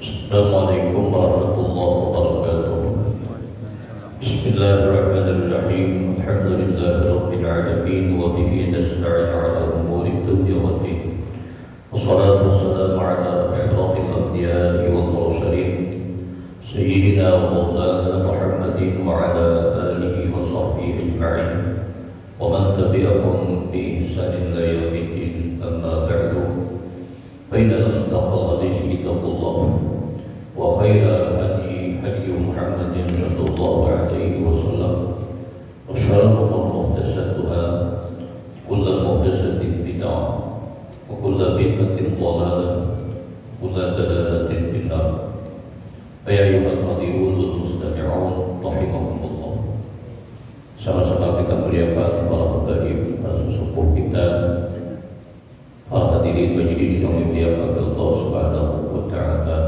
Assalamualaikum warahmatullahi wabarakatuh. Bismillahirrahmanirrahim. Alhamdulillahirabbil alamin wa bihi nasta'in 'ala umuri dunya waddin. Wassalatu wassalamu 'ala asyrafil anbiya'i wal mursalin sayyidina wa maulana Muhammadin wa 'ala alihi wa sahbihi ajma'in wa man tabi'ahum bi ihsanin ila yaumiddin. Amma ba'du. Fa inna asdaqal hadits kitabullah wa khairal hadi Muhammadin sallallahu alaihi wasallam wa syarrul umuri muhdatsatuha kullu muhdatsatin bid'ah wa kullu bid'atin dhalalah wa kullu dhalalatin finnar. Ya ayyuhal hadirun wal mustami'un rahimakumullah. Sama-sama kita muliakan para habaib, para sesepuh kita, para hadirin majelis yang dimuliakan Allah Subhanahu wa taala.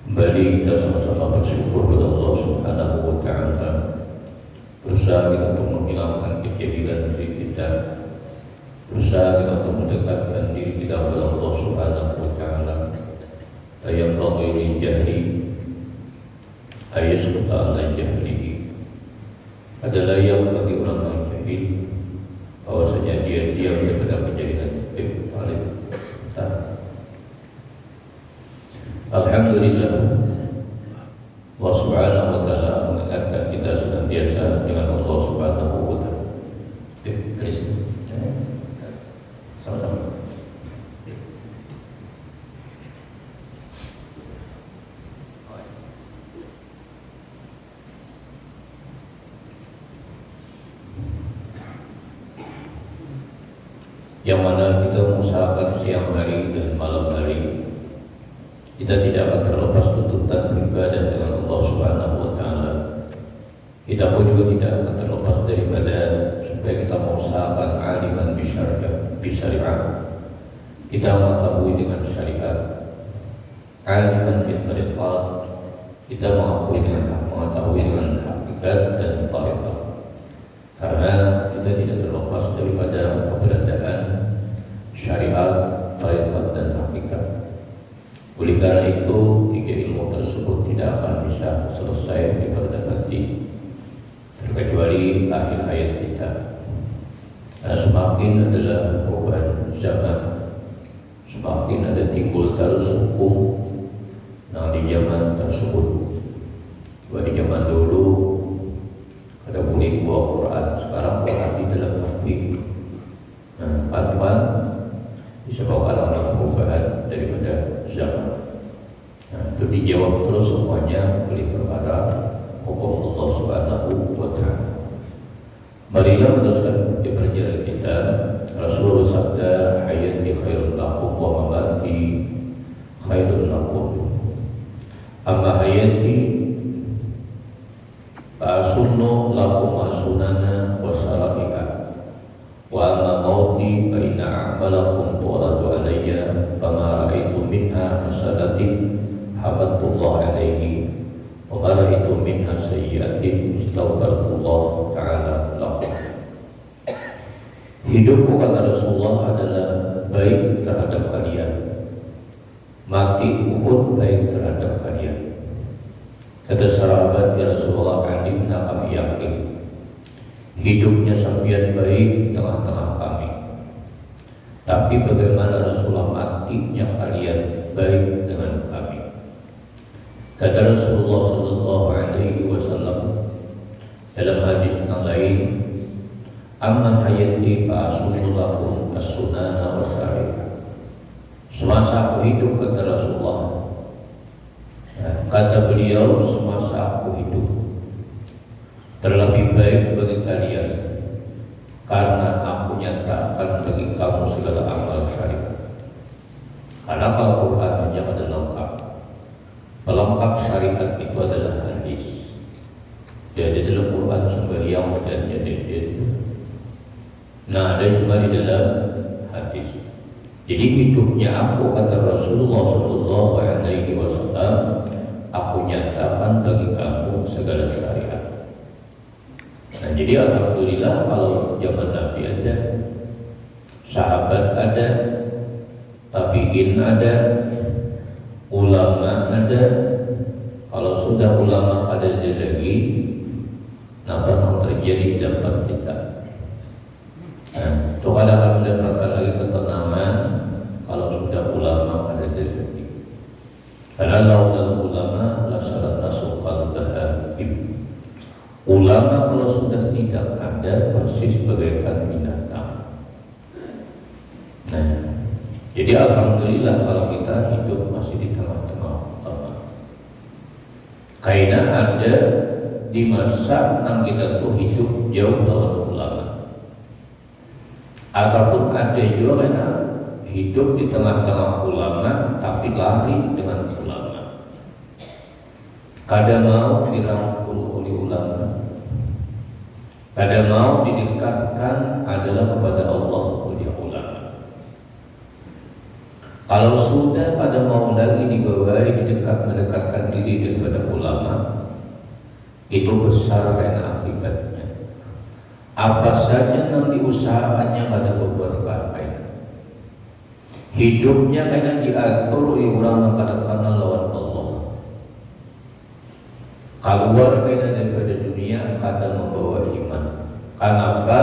Kembali kita sama-sama bersyukur kepada Allah Subhanahu wa taala. Berusaha kita untuk menghilangkan kejahilan diri kita. Berusaha kita untuk mendekatkan diri kita kepada Allah Subhanahu wa taala. Ayam baghi jahli ayasquta ala jahlihi. Adalah yang bagi orang yang jahil bahwasanya dia diam daripada kejahilan. Alhamdulillah, Allah Subhanahu wa taala mengingatkan kita senantiasa dengan Allah Subhanahu wa taala. Dari sini. Sama-sama. Yang mana kita mengusahakan siang hari dan malam hari, kita tidak akan terlepas tuntutan beribadah dengan Allah Subhanahu wa taala. Kita pun juga tidak akan terlepas daripada supaya kita mengusahakan aliman bisyariat. Kita mengetahui dengan syariat. Aliman bil tariqat. Kita mengetahui dengan hakikat dan tariqat. Karena kita tidak terlepas daripada keberadaan syariat, tariqat dan hakikat. Oleh karena itu, tiga ilmu tersebut tidak akan bisa selesai diperdapati terkecuali akhir hayat kita. Karena semakin adalah perubahan zaman, semakin ada timbul terus hukum di zaman tersebut. Coba di zaman dulu ada boleh bawa Quran, sekarang Quran di dalam hati. Fatwa disebabkan oleh perubahan daripada zaman. Itu dijawab terus semuanya oleh perkara hukum Allah Subhanahu wa taala. Marilah meneruskan perjalanan kita. Rasulullah bersabda, hayati khairul lakum wa mamati khairul lakum. Amma hayati fa'asunnu lakum asunana wa syara'iha. Wa amma mauti fa inna a'malakum tu'radu alayya fama ra'aitu minha hasanatin habatullah alaihi wa ma ra'aitu minha sayyi'atin istaghfarullah ta'ala lakum. Hidupku, kata Rasulullah, adalah baik terhadap kalian, matiku pun baik terhadap kalian. Kata sahabat, ya Rasulullah, alimna, kami yakin hidupnya sampean baik di tengah-tengah kami. Tapi bagaimana Rasulullah matinya kalian baik dengan kami? Kata Rasulullah sallallahu alaihi wasallam dalam hadis yang lain, amma hayati fa asunulakum as-sunana wa syari'ah. Semasa aku hidup, kata Rasulullah, kata beliau, semasa aku hidup terlebih baik bagi kalian karena aku nyatakan bagi kamu segala amal syariat. Karena kalau Quran hanya ada lengkap, pelengkap syariat itu adalah hadis. Jadi dalam Quran sembahyang bacanya dedek. Nah, ada juga di dalam hadis. Jadi hidupnya aku, kata Rasulullah sallallahu alaihi wasallam, aku nyatakan bagi kamu segala syariat. Nah, jadi alhamdulillah kalau zaman Nabi ada, sahabat ada, tabi'in ada, ulama ada. Kalau sudah ulama ada lagi, apa yang terjadi di depan kita? Itu kadang akan mendapatkan lagi ketenangan kalau sudah ulama ada lagi. Karena laudan ulama la syarat suqal bahaim. Ulama kalau sudah tidak ada persis bagaikan binatang. Nah, jadi alhamdulillah kalau kita hidup masih di tengah-tengah ulama. Karena ada di masa yang kita tuh hidup jauh lawan ulama. Ataupun ada juga karena hidup di tengah-tengah ulama tapi lari dengan ulama. Kadang mau dirangkul oleh ulama, kadang mau didekatkan adalah kepada Allah oleh ulama. Kalau sudah pada mau lagi dibawahi mendekatkan diri daripada ulama, itu besar karena akibatnya. Apa saja yang diusahakannya pada beberapa hal. Hidupnya karena diatur oleh orang yang kadang-kadang lawan Allah. Keluar karena daripada dunia kadang membawa iman. Kenapa?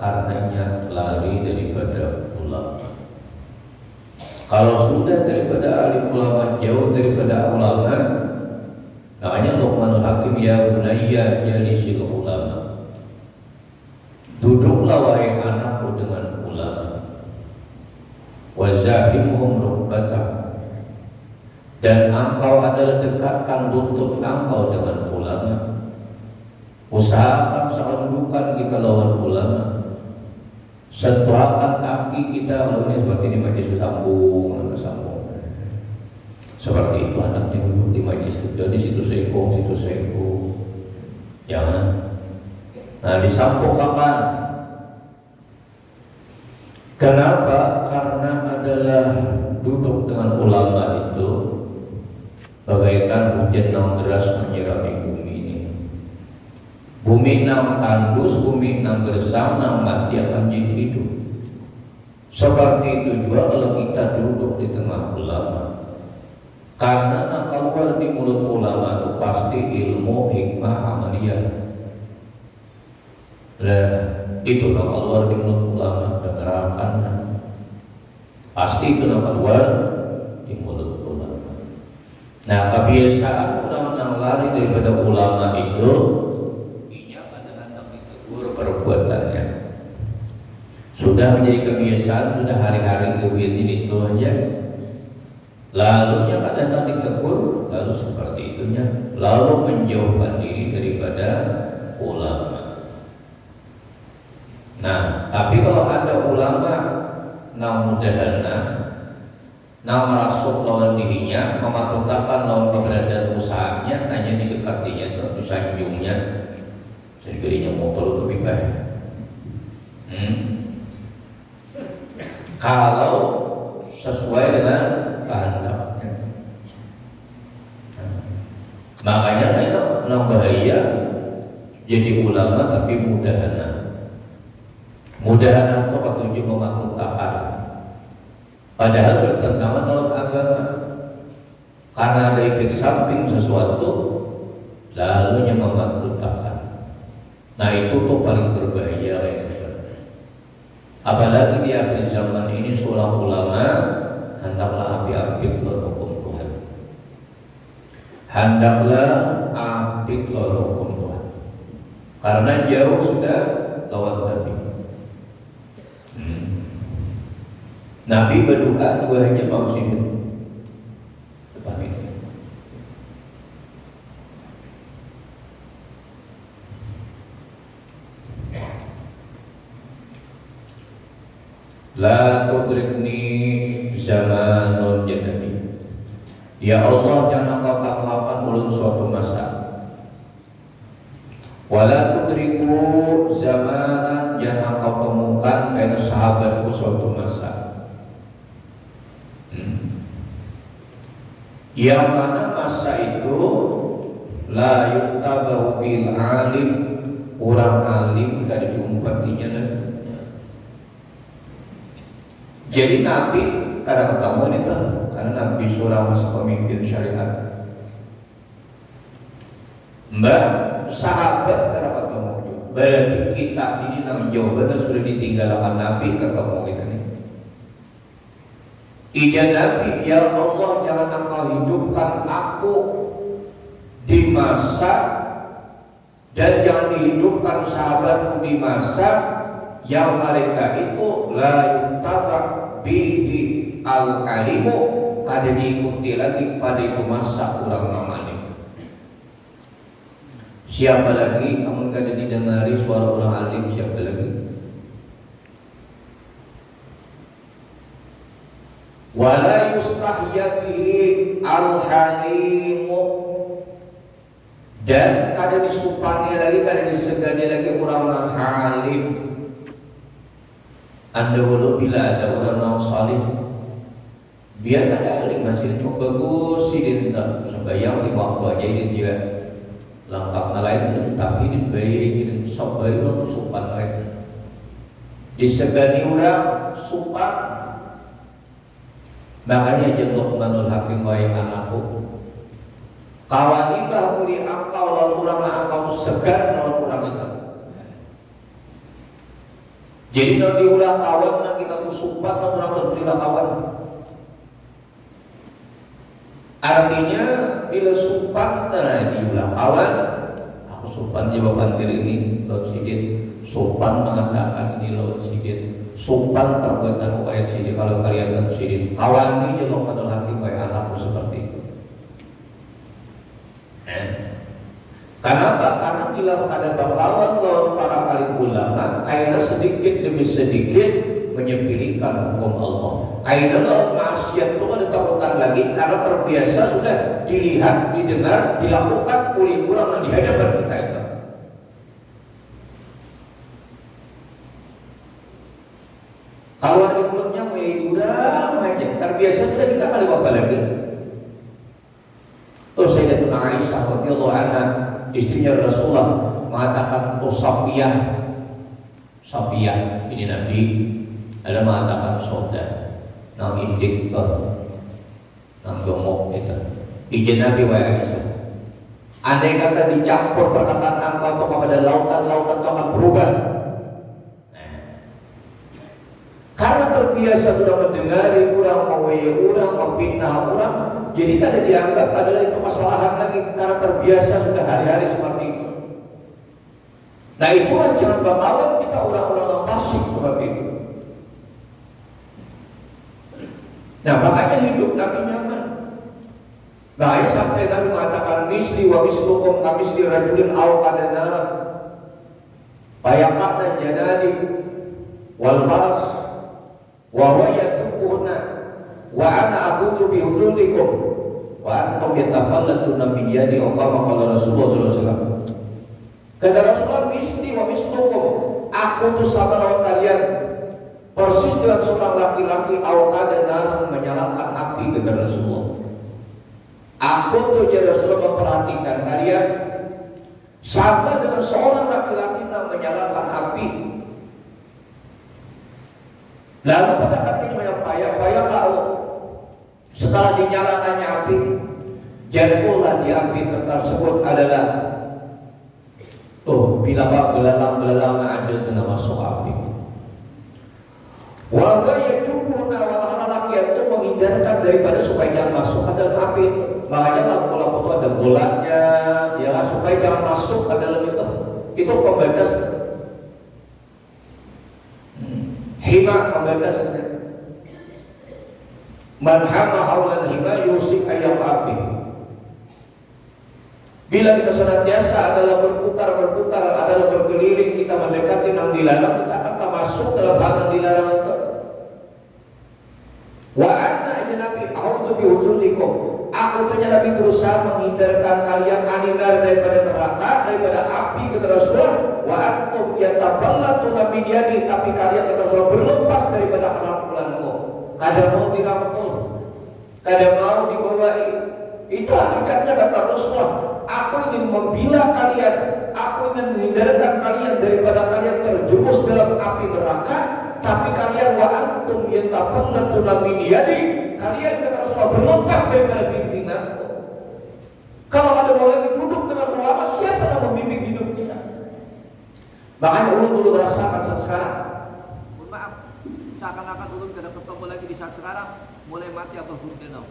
Karenanya lari daripada ulama. Kalau sudah daripada alim ulama jauh daripada ulama, makanya Luqmanul Hakim ya bunayya jalisil ulama. Duduklah wahai anakku dengan ulama. Wazahimhum rubbata, dan engkau adalah dekatkan lutut engkau dengan ulama. Usahakan sekedudukan kita lawan ulama. Sentuhkan kaki kita lawannya seperti di majlis bersambung. Seperti itu anaknya duduk di majlis itu, di situ seko. Jangan. Nah, disambung kapan? Kenapa? Karena adalah duduk dengan ulama itu bagaikan hujan yang deras menyirami bumi ini. Bumi yang tandus, bumi yang gersang, yang mati akan jadi hidup. Seperti itu juga kalau kita duduk di tengah ulama. Karena yang keluar di mulut ulama itu pasti ilmu, hikmah, amaliyah. Nah, itu yang keluar di mulut ulama dan neraka. Pasti itu yang keluar di mulut ulama. Nah, kebiasaan orang yang lari daripada ulama itu ditegur perbuatannya. Sudah menjadi kebiasaan, sudah hari-hari kebiasaan itu aja. Lalu yang kadang-kadang ditegur, lalu seperti itunya, lalu menjauhkan diri daripada ulama. Nah, tapi kalau ada ulama yang mudahana, yang merasuk lawan dirinya, mematutakan lawan keberadaan usahanya, hanya didekatinya atau disanjungnya, dirinya motor lebih baik. Kalau sesuai dengan kehendaknya. Makanya itu bahaya jadi ulama tapi mudahana. Mudahana itu ketujuh mematutakan, padahal bertentangan dengan agama. Karena ada efek samping sesuatu, lalunya mematutakan. Nah itu tuh paling berbahaya. Apalagi di akhir zaman ini seorang ulama hendaklah api-api berhukum Tuhan. Hendaklah api berhukum Tuhan. Karena jauh sudah lawan Nabi. Nabi berdoa dua hanya maksimal. Paham itu? La tudrikni zamanun ya Nabi. Ya Allah, jangan engkau taklahkan ulun suatu masa. Wala tudriku zamanan, jangan engkau temukan karena sahabatku suatu masa. Yang mana masa itu la yuttabahu bil alim, orang alim gak diumpatinya lagi. Jadi Nabi kadang ketemu itu, karena Nabi seorang pemimpin syariat. Mbak, sahabat karena ketemu juga. Berarti kita ini namanya jawabannya sudah ditinggalkan Nabi ketemu kita nih. Ijazah Nabi, ya Allah jangan engkau hidupkan aku di masa dan jangan dihidupkan sahabatku di masa yang mereka itu la yutabak bihi al-alimu, kada diikuti lagi pada itu masa orang alim. Siapa lagi kamu kada didengari suara orang alim? Siapa lagi? Wala yustahya bihi al-halimu, dan kada disupani lagi, kada disegani lagi orang-orang halim. Anda dulu bila ada orang salih, biar kada alim masih itu bagus sih dia tidak sembahyang di waktu aja ini dia lengkap lain, tapi ini baik, ini sabar orang tu sopan lain. Disegani orang sopan. Makanya Luqmanul Hakim wahai anakku, kawanibah muli engkau lawan urang engkau tu segan lawan urang itu. Jadi nanti ulah kawan nak kita tu sumpah lawan urang tu berilah kawan. Artinya bila sumpah tanah diulah kawan, aku sumpah jawaban diri ini lawan sidin, sumpah mengatakan ini lawan sidin, sumpah perbuatan upaya sidin kalau kalian dan sidin. Kawan ini Luqmanul Hakim wahai anakku seperti itu. Kenapa? Karena bila kada bakawan lawan para alim ulama, kaidah sedikit demi sedikit menyepelekan hukum Allah. Kaidah lawan maksiat itu ada takutan lagi karena terbiasa sudah dilihat, didengar, dilakukan oleh orang di hadapan kita itu. Kalau ada mulutnya durang aja, terbiasa sudah kita kali apa lagi. Tuh Sayyidatuna Aisyah radhiyallahu anha, istrinya Rasulullah, mengatakan tuh Safiyah ini Nabi ada mengatakan soda nang indik nang gemuk itu ijazah Nabi wa Aisyah. Andai kata dicampur perkataan engkau kepada lautan itu akan berubah. Karena terbiasa sudah mendengari orang, mewaya orang, memfitnah orang, jadi kada dianggap adalah itu kesalahan lagi karena terbiasa sudah hari-hari seperti itu. Nah itulah jangan bakalan kita orang-orang yang pasif seperti itu. Nah makanya hidup Nabi nyaman. Bahaya sampai Nabi mengatakan misli wa mislukum kamisli rajulin aw qadanara bayaqna janadi wal baras wa huwa yatuquna wa ana aqutu bi huzulikum wa antum yatafallatuna min yadi aqama qala Rasulullah sallallahu alaihi wasallam. Kata Rasulullah, misli wa mislukum, aku tuh sama lawan kalian persis dengan seorang laki-laki awqada nar menyalakan api. Kata Rasulullah, aku tuh jadi Rasulullah memperhatikan kalian sama dengan seorang laki-laki yang menyalakan api. Lalu pada ketika yang payah kau setelah dinyalakannya api, jatuhlah di api tersebut adalah bila belalang ada kena masuk api. Wabaya cukup wal laki itu menghindarkan daripada supaya jangan masuk ke dalam api. Makanya lampu-lampu itu ada bolanya, ya supaya jangan masuk ke dalam itu. Itu pembatas. Hima pembatas. Man hama haulan hima yusik ayam api. Bila kita senantiasa adalah berputar, adalah berkeliling, kita mendekati yang dilarang, kita akan masuk dalam hal yang dilarang itu. Wa anna Nabi a'udzu bi huzuzikum. Aku punya Nabi berusaha menghindarkan kalian aninar daripada neraka, daripada api, kata Rasulullah. Wa antum yataballatu min yadi, tapi kalian kata Rasulullah berlepas daripada rangkulanku. Kada mau dirangkul, kada mau dibawai. Itu hakikatnya kata Rasulullah. Aku ingin membela kalian, aku ingin menghindarkan kalian daripada kalian terjerumus dalam api neraka, tapi kalian wa antum yatafallatuna min yadi, kalian kata Rasulullah berlepas daripada bimbinganku. Kalau ada orang duduk dengan ulama, siapa yang membimbing hidup kita? Makanya ulun dulu merasakan saat sekarang. Mohon maaf, seakan-akan ulun tidak ketemu lagi di saat sekarang, mulai mati Abah Hurdenau.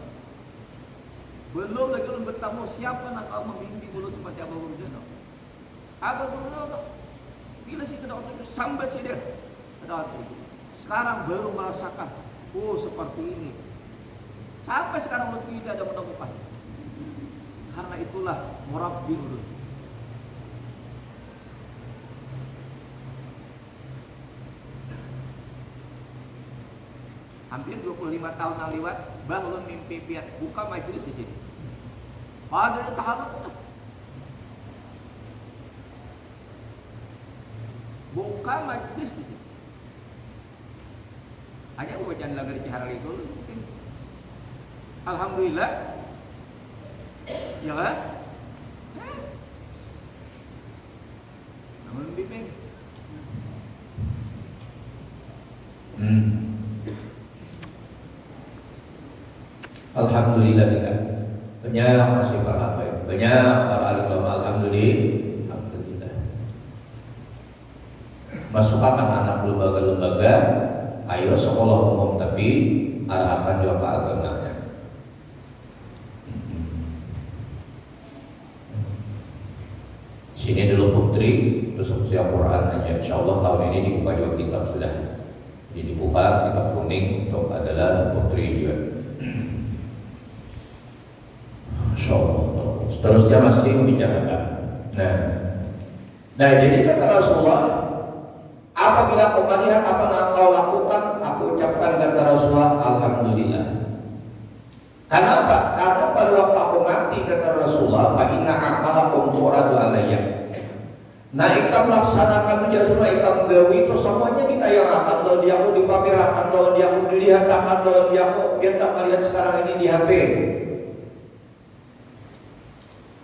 Belum lagi ulun bertemu siapa yang akan membimbing ulun seperti Abah Hurdenau. Abah Hurdenau, bila sih kena waktu itu sambat sih dia. Pada waktu itu. Sekarang baru merasakan, oh seperti ini. Sampai sekarang ulun tidak ada menemukan. Karena itulah murabbi ulun. Hampir 25 tahun yang lewat, bah ulun mimpi piat buka majelis di sini. Ada tahanan. Buka majelis di sini. Hanya bacaan lagu di Cihara itu mungkin. Alhamdulillah. Ya kan? Namun bimbing. Alhamdulillah kita banyak masih para baik, banyak para alim ulama. Alhamdulillah. Masukkan anak lembaga-lembaga, ayo sekolah umum tapi arahkan juga ke agamanya. Sini dulu putri, terus usia Quran aja. Insya Allah tahun ini dibuka juga kitab sudah. Jadi dibuka kitab kuning untuk adalah putri juga. Insya Allah. Seterusnya masih membicarakan. Nah jadi kata Rasulullah, apabila kau melihat apa yang kau lakukan, aku ucapkan kata Rasulullah, Alhamdulillah. Kenapa? Karena pada waktu aku mati kata Rasulullah, fa inna amalakum turadu alayya. Nah ikam laksanakan itu semua, ikam gawi itu semuanya ditayangkan, lalu dia aku dipamerkan, lalu dia aku dilihatkan, lalu dia aku biar tak melihat sekarang ini di HP.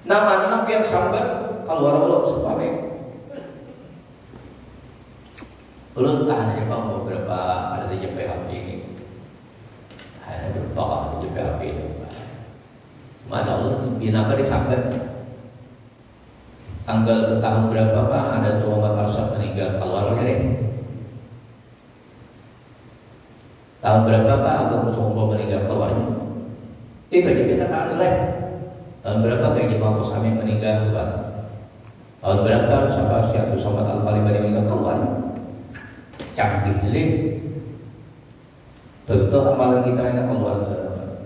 Nama yang sambat keluar Allah sepamek. Ulun tahan aja bang beberapa ada di JPHP ini. Ada beberapa di JPHP ini. Mana ulun binaka disambat. Tanggal tahun berapa Pak ada Tua Muhammad Arsyad meninggal keluar deh. Tahun berapa Pak Agung Rasulullah meninggal keluarnya. Itu jadi kata Allah. Tahun berapa kayak Imam Amin meninggal Pak? Tahun berapa siapa si Abdul Somad Al-Falim meninggal keluar? Canggih lih. Tentu amalan kita ini keluar saudara.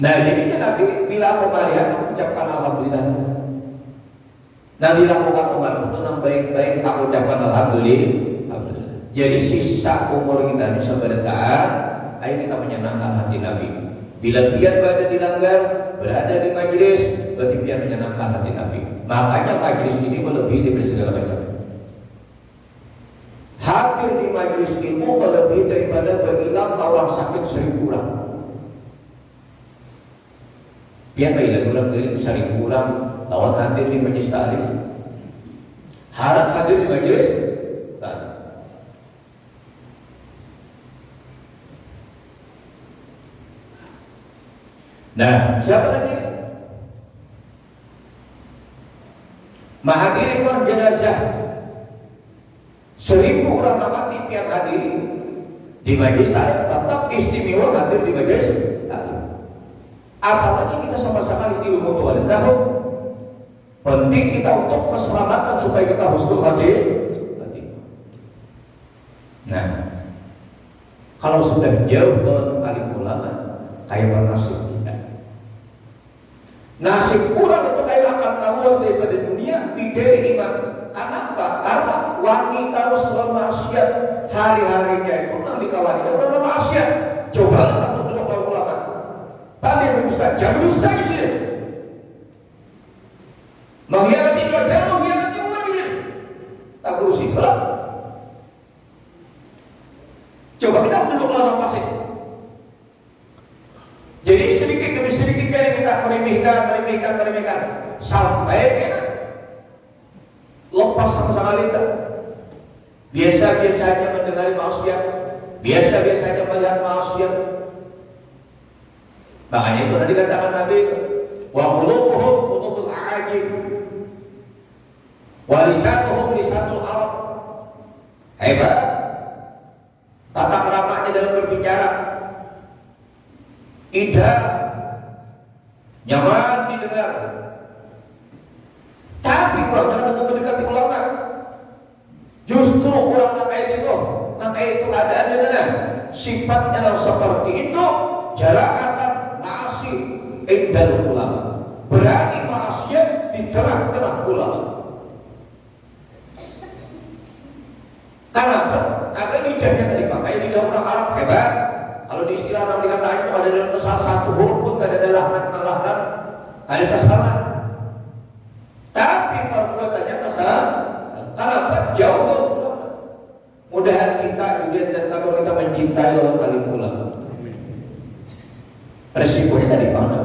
Nah jadinya Nabi bila aku melihat aku ucapkan Alhamdulillah. Nah dilakukan Umar itu yang baik-baik aku ucapkan Alhamdulillah. Jadi sisa umur kita ini sebentar, ayo kita menyenangkan hati Nabi. Bila biar berada dilanggar, berada di majelis, berarti biar menyenangkan hati Nabi. Makanya majelis ini melebihi dari segala macam. Hadir di majelis ilmu melebihi daripada berhilang orang sakit 1000 orang. Biar berhilang orang berhilang 1000 orang, lawan hadir di majelis ta'lim. Harap hadir di majelis ta'lim. Nah, siapa lagi? Menghadiri pulang jenazah 1000 orang mati yang hadiri di majelis ta'lim, tetap istimewa hadir di majelis ta'lim. Apalagi kita sama-sama di ilmu Tuhan tahu penting kita untuk keselamatan supaya kita husnul hadir. Nah, kalau sudah jauh dengan alim ulama, kayak nasib kita. Nasib kurang itu kayak akan keluar daripada dunia di dari iman. Kenapa? Karena wanita Rasulullah maksiat hari-harinya itu nabi kawannya orang maksiat. Cobalah kamu untuk para ulama. Bagi Ustaz, jangan dusta di sini. Mengkhianati keluarga, mengkhianati orang ini. Tak berusin, belum? Coba kita duduk lama pasir. Jadi sedikit demi sedikit kita meremehkan sampai kita lepas sama-sama kita. Biasa-biasa aja mendengar maksiat, biasa-biasa saja melihat maksiat. Makanya itu tadi katakan Nabi itu, wa qulubuhum qulubul a'ajib, wa lisanuhum lisanul Arab. Hebat tata keramanya dalam berbicara, indah, nyaman didengar. Tapi kalau jangan mau mendekati ulama, justru orang kayak itu, itu keadaannya dengan sifatnya seperti itu, jara'atan ma'asi indal ulama, berani maksiat di tengah-tengah ulama. Kenapa? Karena lidahnya tadi pakai lidah orang Arab hebat. Kalau di istilah Arab dikatakan itu ada dalam salah satu huruf pun tidak ada lahnan, ada kesalahan. Tapi perbuatannya tersalah. Kenapa? Jauh dari ulama. Mudahan kita dilihat dan kalau kita mencintai lawan kali ulama. Resikonya tadi mana?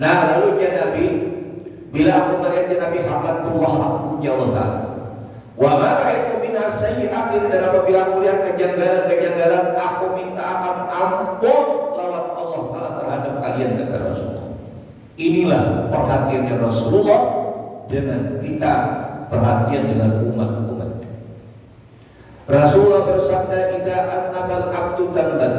Nah lalu dia Nabi, bila aku melihat Nabi habatullah aku ya Allah Ta'ala. Wa ma ra'aitu min sayyi'atin, dan apabila aku lihat kejanggalan-kejanggalan, aku minta akan ampun lawan Allah Ta'ala terhadap kalian, kata Rasulullah. Inilah perhatiannya Rasulullah dengan kita, perhatian dengan umat-umat. Rasulullah bersabda, idza annabal abdu tamban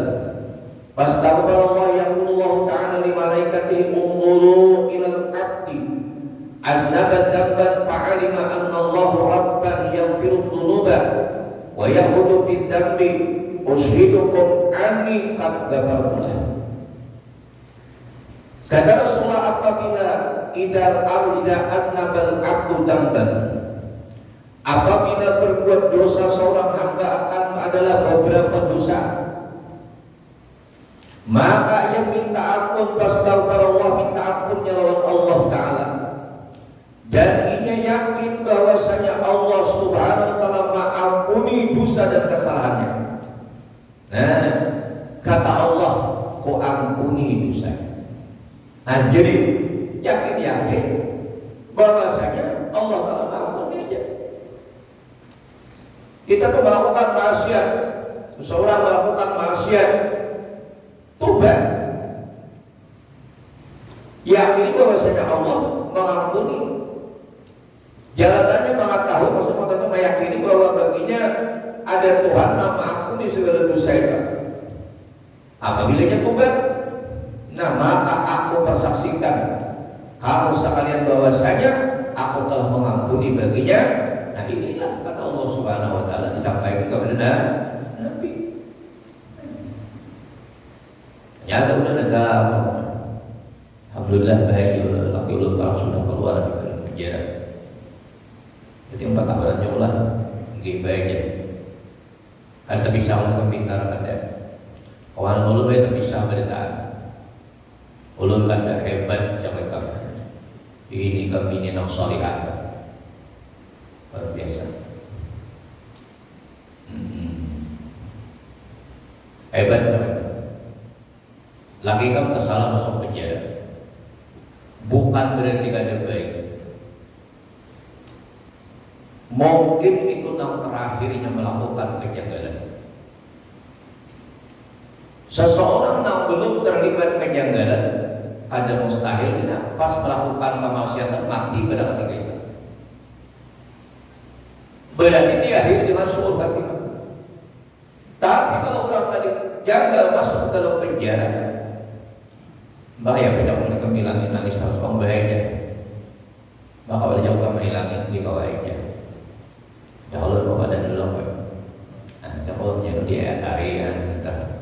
fastaghfirullah yaqulullahu ta'ala li malaikatihi unzuru ilal abdi annaba damban fa'alima anna Allah rabban yaghfiru dhunuba wa yakhudhu bidhambi ushidukum anni qad ghafartulah. Kata Rasulullah, apabila idza annabal abdu damban, apabila berbuat dosa seorang hamba akan adalah beberapa dosa, maka ia minta ampun, fastaghfirullah, minta ampunnya lawan Allah Ta'ala, dan ia yakin bahwasanya Allah Subhanahu wa Ta'ala mengampuni dosa dan kesalahannya. Nah, kata Allah, ku ampuni dosa. Nah, jadi yakin bahwasanya Allah Ta'ala mengampuni aja. Kita tuh melakukan maksiat, seseorang melakukan maksiat, tobat, yakini bahwasanya Allah mengampuni. Jalanannya mengetahui, maksudnya itu meyakini bahwa baginya ada Tuhan yang mengampuni segala dosa itu. Apabila dia tobat, nah maka aku persaksikan kamu sekalian bahwasanya aku telah mengampuni baginya. Nah inilah kata Allah Subhanahu wa Ta'ala disampaikan kepada Nabi. Ya ada udah negara, alhamdulillah baik laki ulun para sudah keluar dari penjara. Jadi 4 tahun lah, gini baiknya. Ada terpisah oleh kepintaran ada. Kawan ulun baik terpisah beritaan. Ulun kada hebat capai kamu. Ini kami ini nak salihah. Luar biasa. Hebat capai. Lagi kamu tersalah masuk penjara, bukan berarti kada baik. Mungkin itu yang terakhirnya melakukan kejanggalan. Seseorang yang belum terlibat kejanggalan, kada mustahil tidak pas melakukan kemaksiatan mati pada ketika itu. Berarti dia akhir dengan suul khatimah. Tapi kalau orang tadi janggal masuk ke dalam penjara, bahaya tidak boleh kemilangin nangis harus bahaya. Maka boleh jauh kemilangin di kawainnya. Ya Allah mau pada dulu apa? Nah, cakapnya dia tarian kita,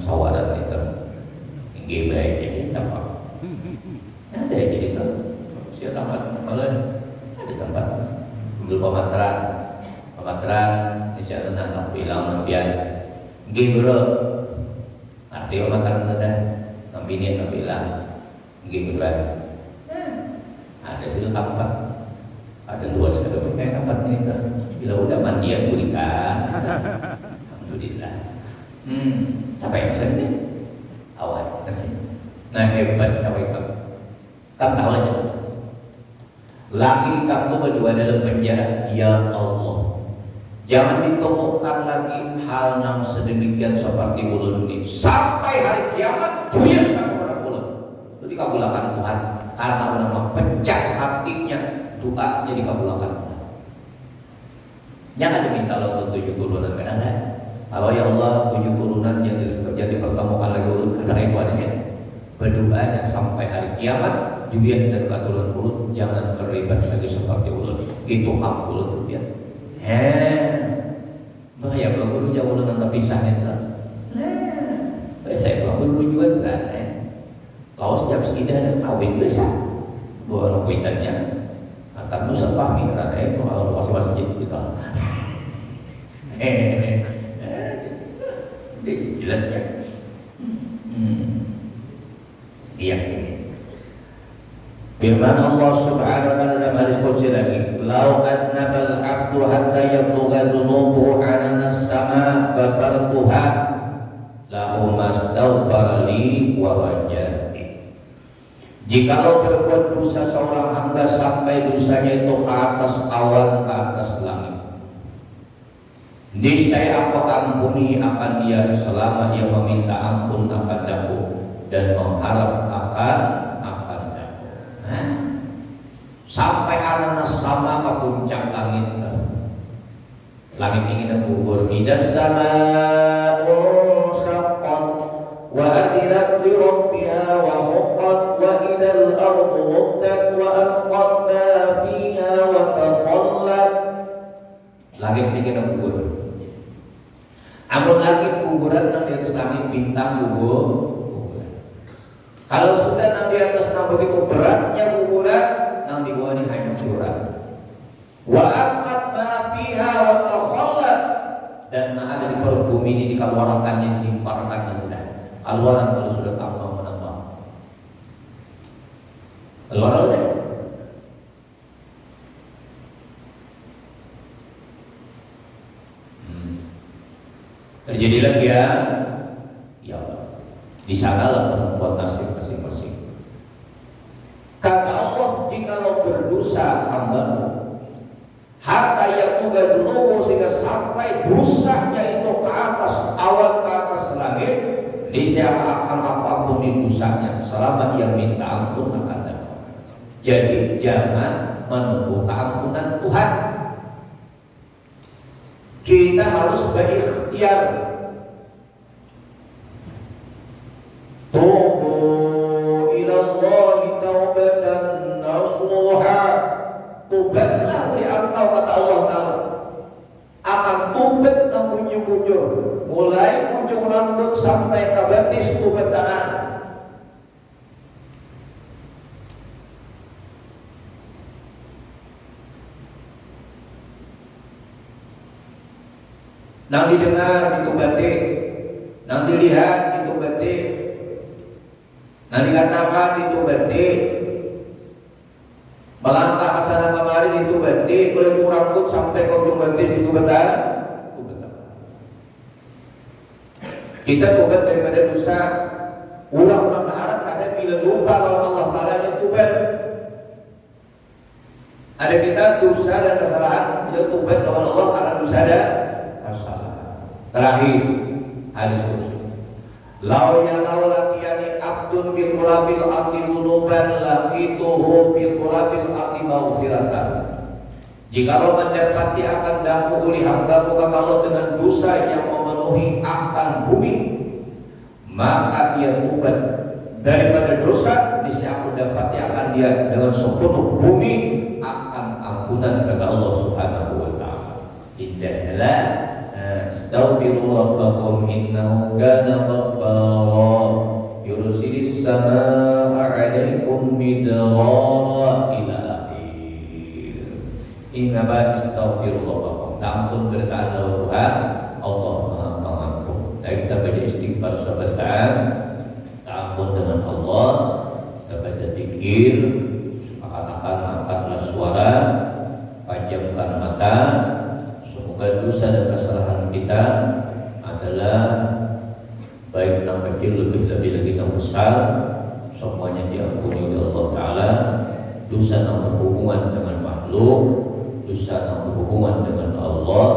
sawaran itu, tinggi baik jadi cakap. Ada jadi itu, siapa tempat malah ada tempat dulu pematran, siapa nak bilang biar, tinggi bro, arti pematran sudah. Bini yang bilang, gini lah. Ada situ tempat, ada luas kedua kayak tempatnya itu. Bila udah mandian berikan, alhamdulillah. Capek pesan ini, awal kasih. Nah hebat capek kamu. Kamu tahu aja. Laki kamu berdua dalam penjara, ya Allah. Jangan ditemukan lagi hal yang sedemikian seperti ulun ini sampai hari kiamat. Dunia tak orang ulun itu dikabulkan Tuhan karena orang mempecah hatinya, doanya dikabulkan Tuhan. Jangan diminta Allah 7 turunan kan ada. Kalau ya Allah 7 turunan yang terjadi pertemuan lagi ulun karena itu adanya berdoanya sampai hari kiamat. Julian dan keturunan ulun jangan terlibat lagi seperti ulun. Itu kamu ulun tuh dia. Bahaya kalau guru jauh ulun nanti pisahnya tuh. Saya kalau guru juga kan. Kalau sejak sekidah ada kawin besar, buat kuitannya. Akan nusa pahmi karena itu kalau pas masjid kita. Dia jelasnya. Iya ini. Firman Allah Subhanahu wa taala dalam hadis qudsi lagi, "Lau adnabal 'abdu hatta yablugha dhunubuhu 'anana as-sama' babartuha lahu mastaghfara li wa rajai." Jikalau berbuat dosa seorang hamba sampai dosanya itu ke atas awan, ke atas langit, niscaya aku ampuni akan dia selama ia meminta ampun akan aku dan mengharap akan sampai ananas sama ke puncak langit. Langit ini dah kubur. Idas sama syaqqat wa adilat li rabbiha wa huqqat wa idal ardu muddat wa alqat ma fiha wa taqallat. Langit ini dah kubur. Amun langit kuburan nang di atas langit bintang gugur. Kalau sudah nang di atas nang begitu beratnya kuburan, nang di bawah ini hanya kuburan. Wa aqad ma fiha wa takhallat, dan yang ada di perut bumi ini dikeluarkannya, dilimparkannya sudah. Keluaran kalau sudah tambah menambah. Keluaran udah. Terjadi lagi ya. Ya, di sanalah penentuan nasib masing-masing. Kata Allah, jikalau berdosa hamba hatta yaquga dunubu, sehingga sampai dosanya itu ke atas awan, ke atas langit, niscaya akan apapun dosanya selama dia minta ampun akan dapat. Jadi jangan menunggu keampunan Tuhan. Kita harus berikhtiar. Tubu ilallahi taubatan nasuha. Tubatlah oleh engkau, kata Allah Ta'ala, akan tubat yang kunjung-kunjung, mulai kunjung rambut sampai ke betis tubat tangan. Nang didengar itu batik, nang dilihat itu batik, nang dikatakan itu batik, melangkah ke sana kemari itu batik, boleh rambut sampai ke ujung batis itu betul. Kita tobat daripada dosa, ulang-ulang harap kadang bila lupa kalau Allah Ta'ala yang tobat. Ada kita dosa dan kesalahan, bila tobat kepada Allah karena dosa dan kesalahan. Terakhir hadis Muslim, lau laqiyani abdun bi qurabil ardi dhunuban laqituhu bi qurabil ardi maghfiratan. Jikalau mendapati akan daku oleh hamba-Mu, kata Allah, dengan dosa yang memenuhi akan bumi, maka dia tobat daripada dosa, niscaya aku dapati akan dia dengan sepenuh bumi akan ampunan, kata Allah Subhanahu wa ta'ala. Indahlah Astaghfiru rabbakum innahu kana ghaffara yursilis samaa'a 'alaikum midrara ila akhir. Innama astaghfiru rabbakum. Ampun bertaan Allah Tuhan, Allah Maha Pengampun. Dan kita baca istighfar sebentar, ampun dengan Allah, kita baca zikir, seakan-akan angkatlah suara, pejamkan mata. Semoga dosa dan kesalahan kita adalah baik yang kecil, lebih lagi yang besar, semuanya diampuni oleh Allah Ta'ala. Dosa yang berhubungan dengan makhluk, dosa yang berhubungan dengan Allah,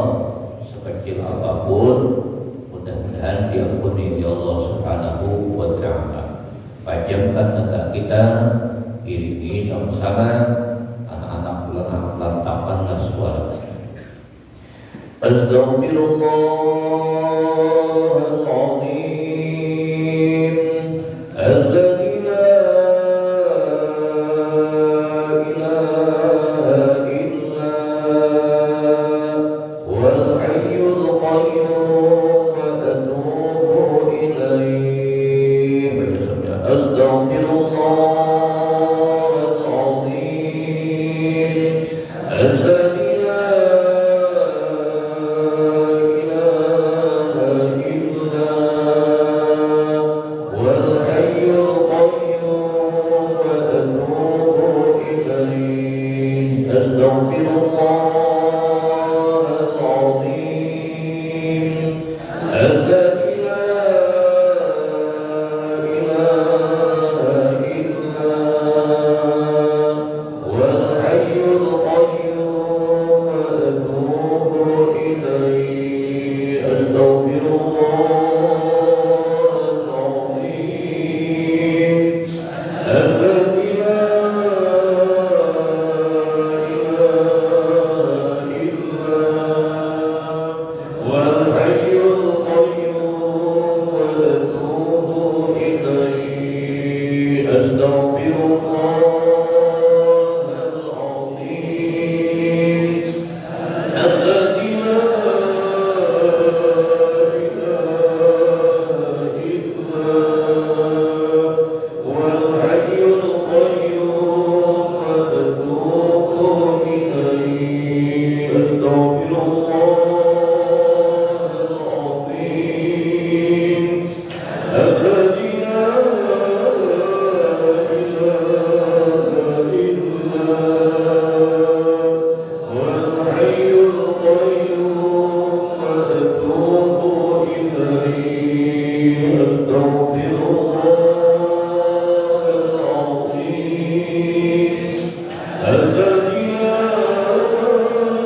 sekecil apapun, mudah-mudahan diampuni oleh Allah Subhanahu wa Ta'ala. Pajamkan mata kita, iringi sama-sama anak-anak lantapanlah suara. Astaghfirullahaladzim alladzi la ilaha illa wal hayyul qayyum wa atubu ilaih. Baca sambil astaghfirullahaladzim alladzi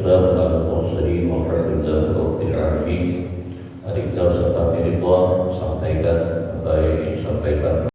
Assalamualaikum warahmatullahi wabarakatuh.